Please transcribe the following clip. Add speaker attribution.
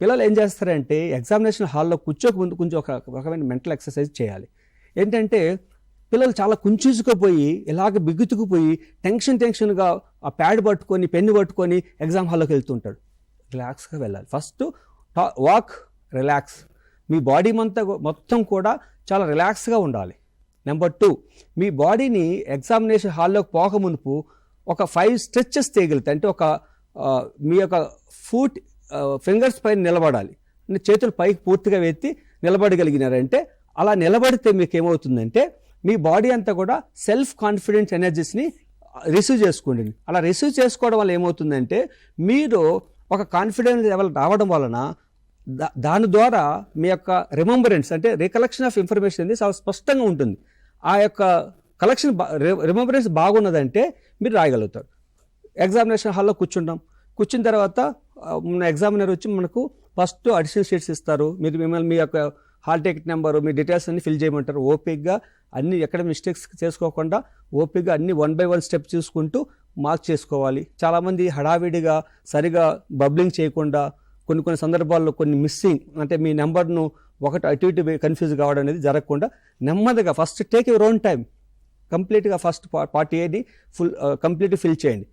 Speaker 1: పిల్లలు ఏం చేస్తారంటే ఎగ్జామినేషన్ హాల్లో కూర్చోక ముందు కొంచెం ఒక రకమైన మెంటల్ ఎక్సర్సైజ్ చేయాలి. ఏంటంటే పిల్లలు చాలా కుంచుకుపోయి ఇలాగ బిగుతుకుపోయి టెన్షన్గా ఆ ప్యాడ్ పట్టుకొని పెన్ను పట్టుకొని ఎగ్జామ్ హాల్లోకి వెళ్తుంటాడు. రిలాక్స్గా వెళ్ళాలి. First walk, relax. మీ బాడీ మొత్తం కూడా చాలా రిలాక్స్గా ఉండాలి. నెంబర్ 2, మీ బాడీని ఎగ్జామినేషన్ హాల్లోకి పోక మునుపు ఒక 5 స్ట్రెచెస్ తీయగలుగుతాయి. అంటే మీ యొక్క ఫింగర్స్ పైన నిలబడాలి. అంటే చేతులు పైకి పూర్తిగా ఎత్తి నిలబడగలిగినారంటే, అలా నిలబడితే మీకు ఏమవుతుందంటే మీ బాడీ అంతా కూడా సెల్ఫ్ కాన్ఫిడెన్స్ ఎనర్జీస్ని రిసీవ్ చేసుకోండి. అలా రిసీవ్ చేసుకోవడం వల్ల ఏమవుతుందంటే మీరు ఒక కాన్ఫిడెన్స్ లెవెల్ రావడం వలన దాని ద్వారా మీ యొక్క రిమెంబరెన్స్ అంటే రికలెక్షన్ ఆఫ్ ఇన్ఫర్మేషన్ అనేది చాలా స్పష్టంగా ఉంటుంది. ఆ యొక్క కలెక్షన్ రిమెంబరెన్స్ బాగున్నదంటే మీరు రాయగలుగుతారు. ఎగ్జామినేషన్ హాల్లో కూర్చున్న తర్వాత ఎగ్జామినర్ వచ్చి మనకు ఫస్ట్ అడిషనల్ షీట్స్ ఇస్తారు. మిమ్మల్ని మీ యొక్క హాల్ టికెట్ నెంబరు, మీ డీటెయిల్స్ అన్ని ఫిల్ చేయమంటారు. ఓపిక్గా అన్ని ఎక్కడ మిస్టేక్స్ చేసుకోకుండా ఓపిక్గా అన్ని 1 by 1 స్టెప్ చూసుకుంటూ మార్క్ చేసుకోవాలి. చాలామంది హడావిడిగా సరిగా బబ్లింగ్ చేయకుండా కొన్ని సందర్భాల్లో కొన్ని మిస్సింగ్ అంటే మీ నెంబర్ను ఒకటి అటు ఇటు కన్ఫ్యూజ్ కావడం అనేది జరగకుండా నెమ్మదిగా first take your own time కంప్లీట్గా ఫస్ట్ పార్ట్ ఏది కంప్లీట్గా ఫిల్ చేయండి.